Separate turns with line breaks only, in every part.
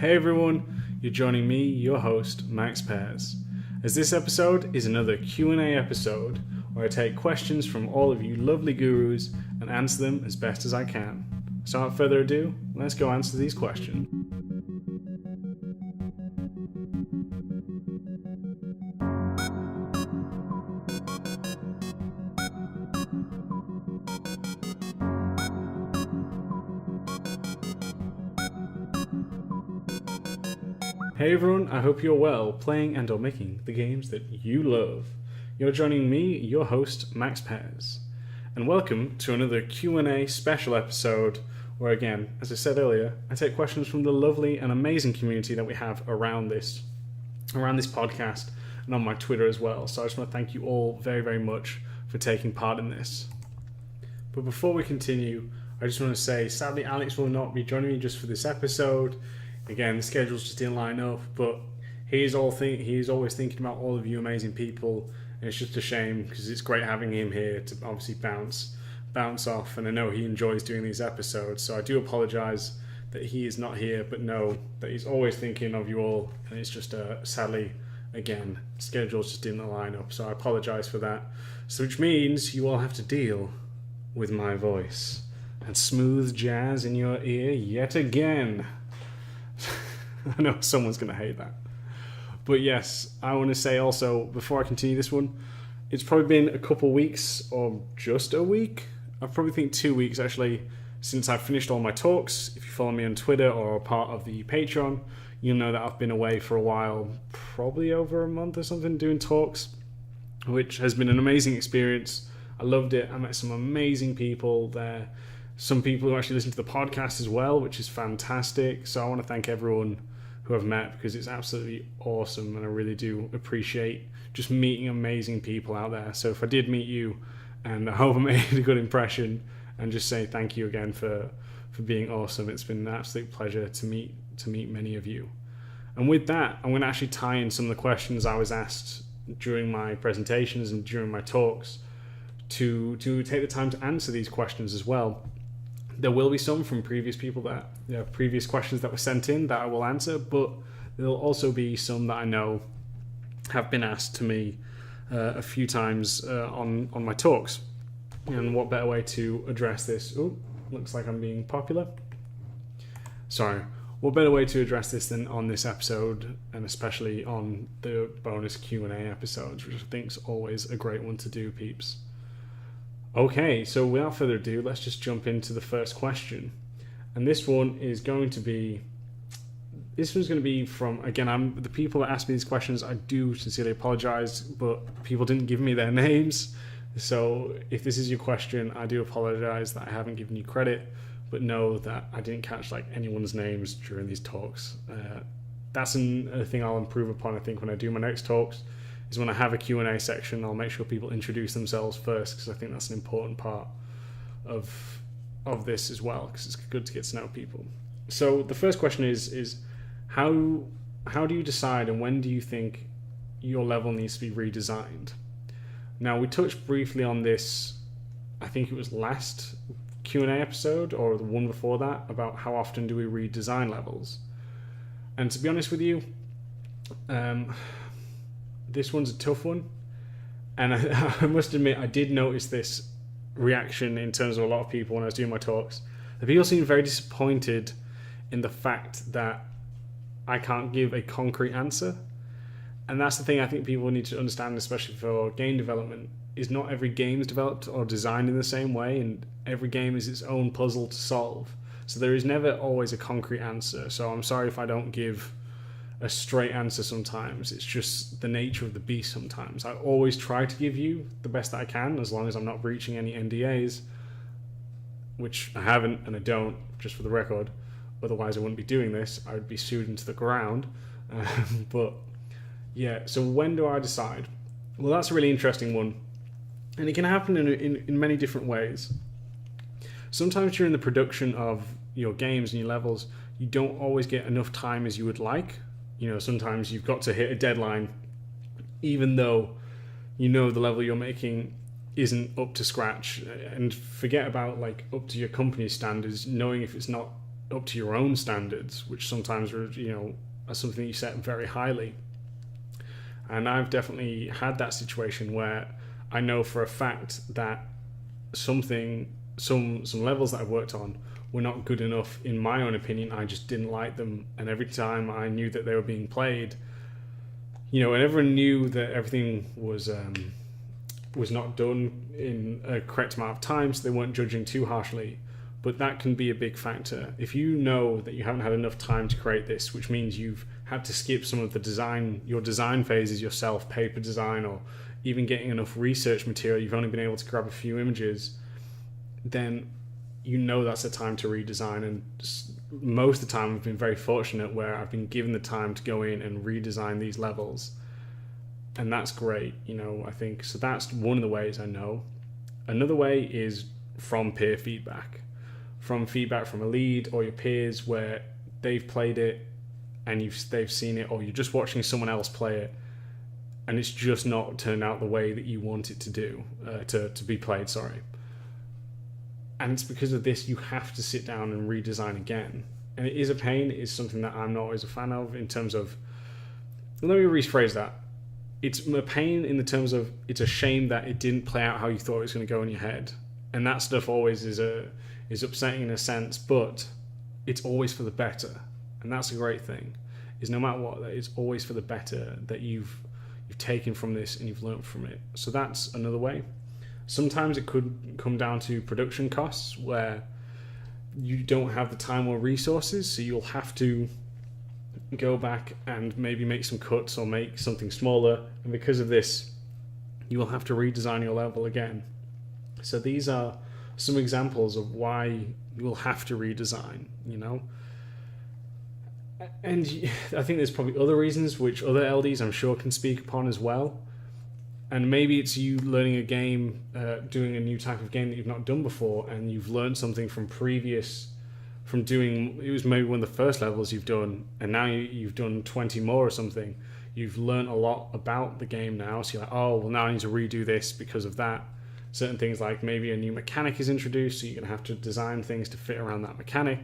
Hey everyone, you're joining me, your host, Max Pears, as this episode is another Q&A episode where I take questions from all of you lovely gurus and answer them as best as I can. So without further ado, let's go answer these questions. Hey everyone, I hope you're well, playing and or making the games that you love. You're joining me, your host, Max Pears. And welcome to another Q&A special episode where, again, as I said earlier, I take questions from the lovely and amazing community that we have around this podcast and on my Twitter as well. So I just want to thank you all very, very much for taking part in this. But before we continue, I just want to say, sadly, Alex will not be joining me just for this episode. Again, the schedules just didn't line up, but he's always thinking about all of you amazing people, and it's just a shame because it's great having him here to obviously bounce off, and I know he enjoys doing these episodes, so I do apologise that he is not here, but know that he's always thinking of you all, and it's just sadly, again, schedules just didn't line up, so I apologise for that. So which means you all have to deal with my voice and smooth jazz in your ear yet again. I know someone's going to hate that. But yes, I want to say also, before I continue this one, it's probably been a couple weeks or just a week. I probably think 2 weeks actually since I've finished all my talks. If you follow me on Twitter or are part of the Patreon, you'll know that I've been away for a while, probably over a month or something, doing talks, which has been an amazing experience. I loved it. I met some amazing people there. Some people who actually listen to the podcast as well, which is fantastic. So I want to thank everyone who I've met because it's absolutely awesome, and I really do appreciate just meeting amazing people out there. So if I did meet you, and I hope I made a good impression, and just say thank you again for being awesome. It's been an absolute pleasure to meet many of you. And with that, I'm going to actually tie in some of the questions I was asked during my presentations and during my talks to take the time to answer these questions as well. There will be some from previous people previous questions that were sent in that I will answer, but there'll also be some that I know have been asked to me a few times on my talks. And what better way to address this? Oh, looks like I'm being popular. Sorry. What better way to address this than on this episode, and especially on the bonus Q&A episodes, which I think is always a great one to do, peeps. Okay, so without further ado, let's just jump into the first question. And this one's going to be from, again, the people that asked me these questions, I do sincerely apologize, but people didn't give me their names. So if this is your question, I do apologize that I haven't given you credit, but know that I didn't catch anyone's names during these talks. That's a thing I'll improve upon, I think, when I do my next talks. Is when I have a Q&A section, I'll make sure people introduce themselves first, because I think that's an important part of this as well, because it's good to get to know people. So the first question is how do you decide and when do you think your level needs to be redesigned? Now, we touched briefly on this, I think it was last Q&A episode or the one before that, about how often do we redesign levels. And to be honest with you, this one's a tough one, and I must admit I did notice this reaction in terms of a lot of people when I was doing my talks. The people seemed very disappointed in the fact that I can't give a concrete answer, and that's the thing I think people need to understand, especially for game development, is not every game is developed or designed in the same way, and every game is its own puzzle to solve. So there is never always a concrete answer. So I'm sorry if I don't give a straight answer sometimes. It's just the nature of the beast sometimes. I always try to give you the best that I can, as long as I'm not breaching any NDAs, which I haven't and I don't, just for the record. Otherwise I wouldn't be doing this. I would be sued into the ground. But yeah, so when do I decide? Well, that's a really interesting one. And it can happen in many different ways. Sometimes during the production of your games and your levels, you don't always get enough time as you would like. Sometimes you've got to hit a deadline, even though the level you're making isn't up to scratch. And forget about up to your company's standards, knowing if it's not up to your own standards, which sometimes are, are something you set very highly. And I've definitely had that situation where I know for a fact that some levels that I've worked on were not good enough in my own opinion. I just didn't like them, and every time I knew that they were being played, and everyone knew that everything was not done in a correct amount of time, so they weren't judging too harshly. But that can be a big factor. If you know that you haven't had enough time to create this, which means you've had to skip some of your design phases yourself, paper design, or even getting enough research material, you've only been able to grab a few images, then that's the time to redesign. And most of the time I've been very fortunate where I've been given the time to go in and redesign these levels. And that's great, I think. So that's one of the ways I know. Another way is from peer feedback. From feedback from a lead or your peers where they've played it and they've seen it, or you're just watching someone else play it and it's just not turned out the way that you want it to do, to be played, sorry. And it's because of this you have to sit down and redesign again. And it is a pain. It is something that I'm not always a fan of in terms of, let me rephrase that. It's a pain in the terms of it's a shame that it didn't play out how you thought it was going to go in your head. And that stuff always is upsetting in a sense, but it's always for the better. And that's a great thing, is no matter what, that it's always for the better, that you've taken from this and you've learned from it. So that's another way. Sometimes it could come down to production costs where you don't have the time or resources, so you'll have to go back and maybe make some cuts or make something smaller, and because of this you will have to redesign your level again. So these are some examples of why you will have to redesign, and I think there's probably other reasons which other LDs I'm sure can speak upon as well. And maybe it's you learning a game, doing a new type of game that you've not done before, and you've learned something from doing, it was maybe one of the first levels you've done, and now you've done 20 more or something. You've learned a lot about the game now, so you're like, oh, well, now I need to redo this because of that. Certain things like maybe a new mechanic is introduced, so you're going to have to design things to fit around that mechanic.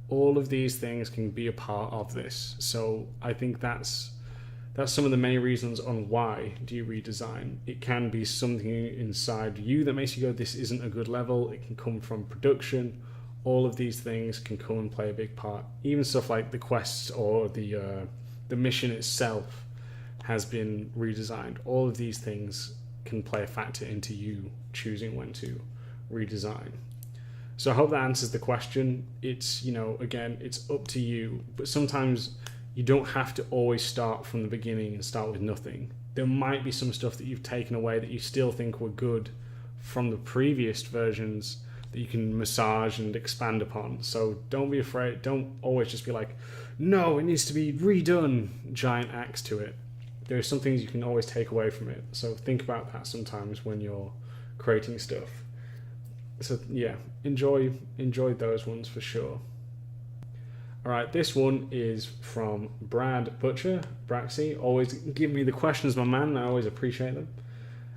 All of these things can be a part of this. So I think that's some of the many reasons on why do you redesign. It can be something inside you that makes you go, this isn't a good level. It can come from production. All of these things can come and play a big part. Even stuff like the quests or the mission itself has been redesigned. All of these things can play a factor into you choosing when to redesign. So I hope that answers the question. It's, again, it's up to you, but sometimes you don't have to always start from the beginning and start with nothing. There might be some stuff that you've taken away that you still think were good from the previous versions that you can massage and expand upon. So don't be afraid. Don't always just be like, no, it needs to be redone, giant axe to it. There are some things you can always take away from it. So think about that sometimes when you're creating stuff. So yeah, enjoy those ones for sure. All right, this one is from Brad Butcher, Braxy. Always give me the questions, my man. I always appreciate them.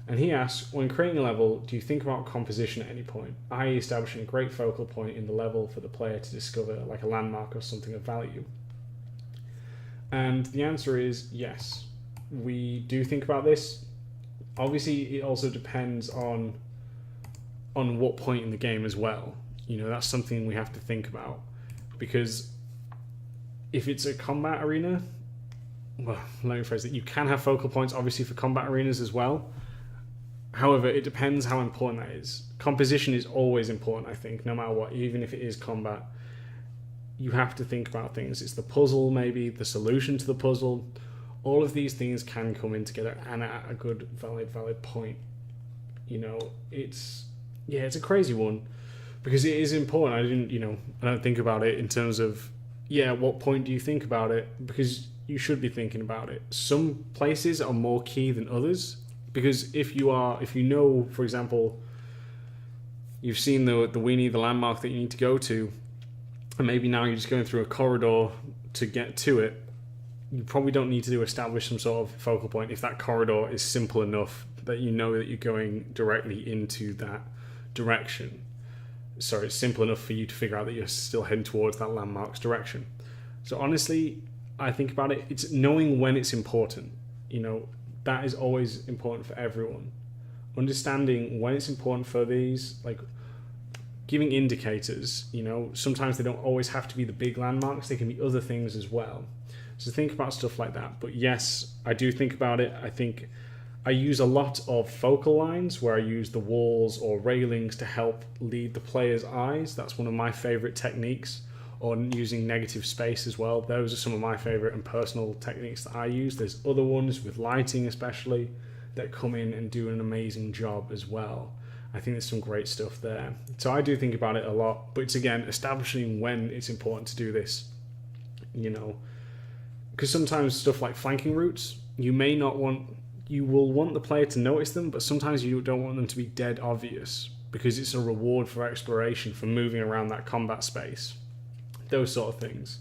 And he asks, when creating a level, do you think about composition at any point, i.e. establishing a great focal point in the level for the player to discover, like a landmark or something of value? And the answer is yes. We do think about this. Obviously, it also depends on what point in the game as well. That's something we have to think about, because if it's a combat arena, well, let me phrase it, you can have focal points obviously for combat arenas as well. However, it depends how important that is. Composition is always important, I think, no matter what, even if it is combat. You have to think about things. It's the puzzle, maybe, the solution to the puzzle. All of these things can come in together and at a good, valid point. It's a crazy one, because it is important. I don't think about it in terms of, at what point do you think about it? Because you should be thinking about it. Some places are more key than others, because if you know, for example, you've seen the weenie, the landmark that you need to go to, and maybe now you're just going through a corridor to get to it, you probably don't need to establish some sort of focal point if that corridor is simple enough that you know that you're going directly into that direction. it's simple enough for you to figure out that you're still heading towards that landmark's direction. So honestly, I think about it, it's knowing when it's important. That is always important for everyone. Understanding when it's important for these, like giving indicators, sometimes they don't always have to be the big landmarks, they can be other things as well. So think about stuff like that. But yes, I do think about it. I think I use a lot of focal lines where I use the walls or railings to help lead the player's eyes. That's one of my favorite techniques. Or using negative space as well. Those are some of my favorite and personal techniques that I use. There's other ones with lighting especially that come in and do an amazing job as well. I think there's some great stuff there. So I do think about it a lot, but it's again establishing when it's important to do this, because sometimes stuff like flanking routes, you will want the player to notice them, but sometimes you don't want them to be dead obvious because it's a reward for exploration, for moving around that combat space. Those sort of things.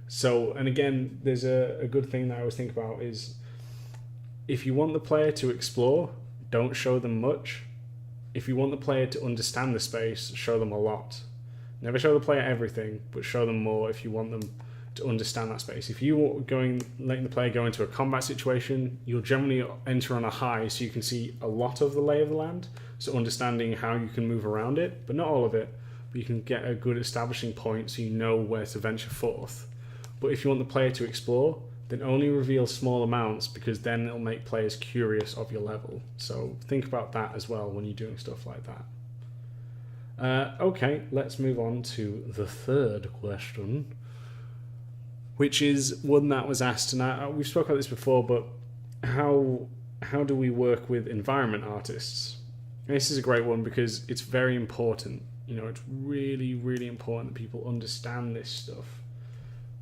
So, and again, there's a good thing that I always think about is if you want the player to explore, don't show them much. If you want the player to understand the space, show them a lot. Never show the player everything, but show them more if you want them to understand that space. If you are letting the player go into a combat situation, you'll generally enter on a high so you can see a lot of the lay of the land, so understanding how you can move around it, but not all of it. But you can get a good establishing point so you know where to venture forth. But if you want the player to explore, then only reveal small amounts, because then it'll make players curious of your level. So think about that as well when you're doing stuff like that. Okay, let's move on to the third question, which is one that was asked, and we've spoken about this before, but how do we work with environment artists? And this is a great one because it's very important. It's really, really important that people understand this stuff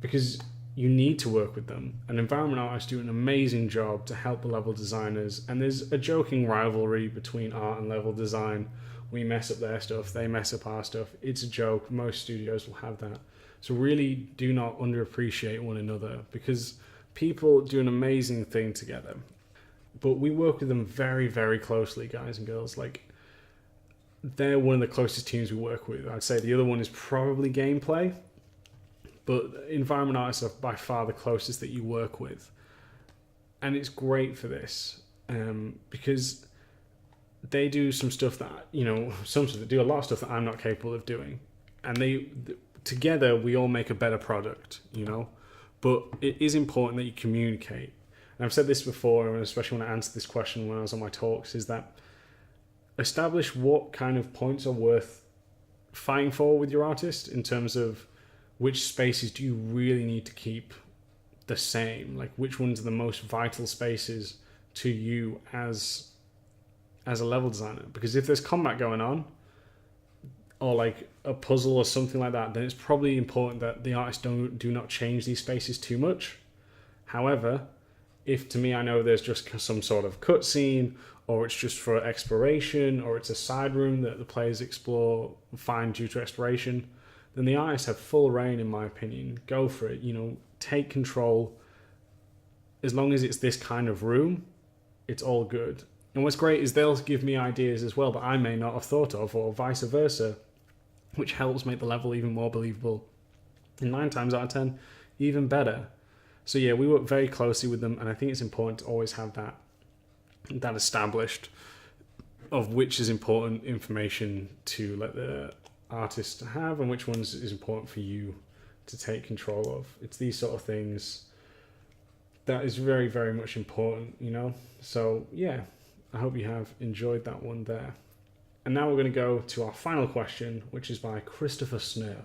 because you need to work with them. And environment artists do an amazing job to help the level designers. And there's a joking rivalry between art and level design. We mess up their stuff, they mess up our stuff. It's a joke. Most studios will have that. So really do not underappreciate one another because people do an amazing thing together. But we work with them very, very closely, guys and girls. Like, they're one of the closest teams we work with. I'd say the other one is probably gameplay, but environment artists are by far the closest that you work with. And it's great for this because they do some stuff that, some stuff that do a lot of stuff that I'm not capable of doing. And together we all make a better product, but it is important that you communicate. And I've said this before, and especially when I answered this question when I was on my talks, is that establish what kind of points are worth fighting for with your artist in terms of which spaces do you really need to keep the same, like which ones are the most vital spaces to you as a level designer. Because if there's combat going on or like a puzzle or something like that, then it's probably important that the artists do not change these spaces too much. However, if to me I know there's just some sort of cutscene, or it's just for exploration, or it's a side room that the players find due to exploration, then the artists have full reign, in my opinion. Go for it, take control. As long as it's this kind of room, it's all good. And what's great is they'll give me ideas as well that I may not have thought of, or vice versa, which helps make the level even more believable. And 9 times out of 10, even better. So yeah, we work very closely with them, and I think it's important to always have that established of which is important information to let the artist have and which ones is important for you to take control of. It's these sort of things that is very, very much important, So yeah, I hope you have enjoyed that one there. And now we're going to go to our final question, which is by Christopher Snow.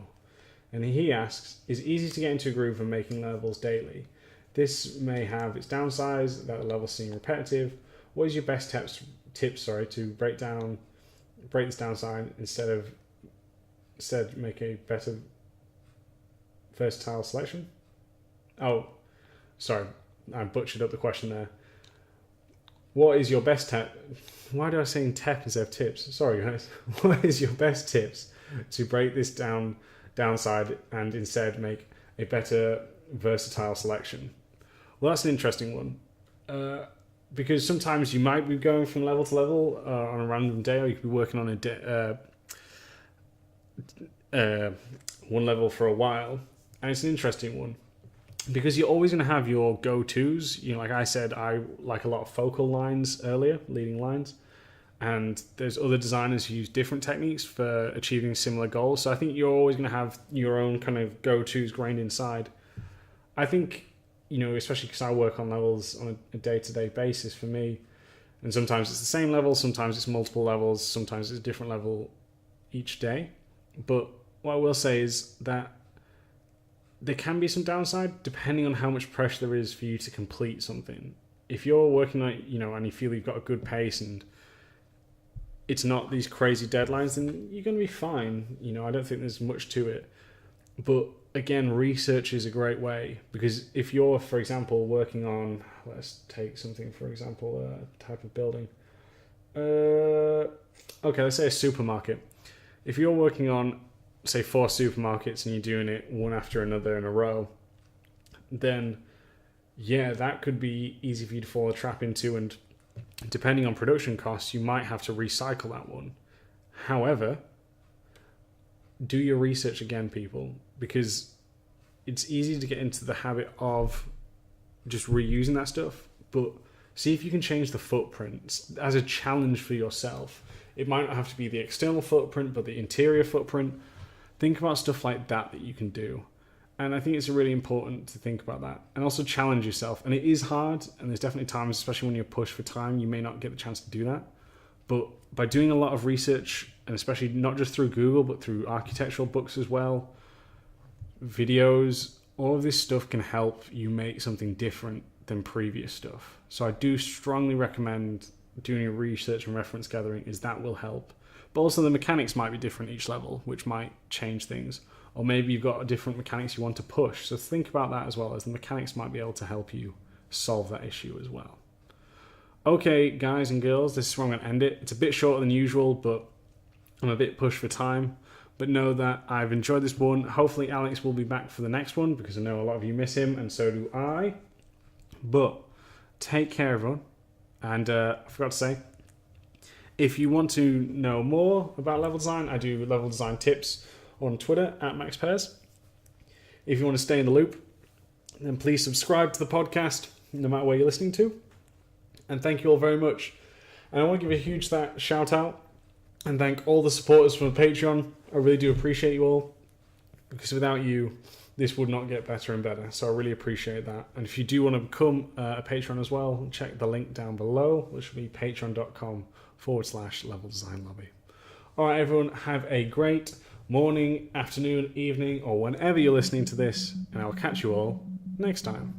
And he asks, is it easy to get into a groove of making levels daily? This may have its downsides, that the levels seem repetitive. What is your best tips to break this downside instead make a better versatile selection? Oh, sorry, I butchered up the question there. What is your best tip? Why do I say tip instead of tips? Sorry guys. What is your best tips to break this downside and instead make a better versatile selection? Well, that's an interesting one. Because sometimes you might be going from level to level on a random day, or you could be working on one level for a while, and it's an interesting one because you're always going to have your go-tos. Like I said, I like a lot of focal lines earlier, leading lines, and there's other designers who use different techniques for achieving similar goals. So I think you're always going to have your own kind of go-tos grained inside. I think, especially because I work on levels on a day-to-day basis for me, and sometimes it's the same level, sometimes it's multiple levels, sometimes it's a different level each day. But what I will say is that there can be some downside depending on how much pressure there is for you to complete something. If you're working on it, and you feel you've got a good pace and it's not these crazy deadlines, then you're going to be fine. I don't think there's much to it. But again, research is a great way, because if you're, for example, working on, let's take something, for example, a type of building. Okay, let's say a supermarket. If you're working on, say, 4 supermarkets and you're doing it one after another in a row, then yeah, that could be easy for you to fall a trap into, and depending on production costs, you might have to recycle that one. However, do your research again, people, because it's easy to get into the habit of just reusing that stuff, but see if you can change the footprints as a challenge for yourself. It might not have to be the external footprint, but the interior footprint. Think about stuff like that you can do. And I think it's really important to think about that. And also challenge yourself. And it is hard, and there's definitely times, especially when you're pushed for time, you may not get the chance to do that. But by doing a lot of research, and especially not just through Google, but through architectural books as well, videos, all of this stuff can help you make something different than previous stuff. So I do strongly recommend doing your research and reference gathering, is that will help. But also the mechanics might be different each level, which might change things. Or maybe you've got different mechanics you want to push. So think about that as well, as the mechanics might be able to help you solve that issue as well. Okay, guys and girls, this is where I'm going to end it. It's a bit shorter than usual, but I'm a bit pushed for time. But know that I've enjoyed this one. Hopefully Alex will be back for the next one, because I know a lot of you miss him, and so do I. But take care, everyone. And I forgot to say, if you want to know more about level design, I do level design tips on Twitter @MaxPairs. If you want to stay in the loop, then please subscribe to the podcast, no matter where you're listening to. And thank you all very much. And I want to give a huge shout out and thank all the supporters from Patreon. I really do appreciate you all, because without you, this would not get better and better. So I really appreciate that. And if you do want to become a patron as well, check the link down below, which will be patreon.com/level design lobby. All right, everyone, have a great morning, afternoon, evening, or whenever you're listening to this, and I'll catch you all next time.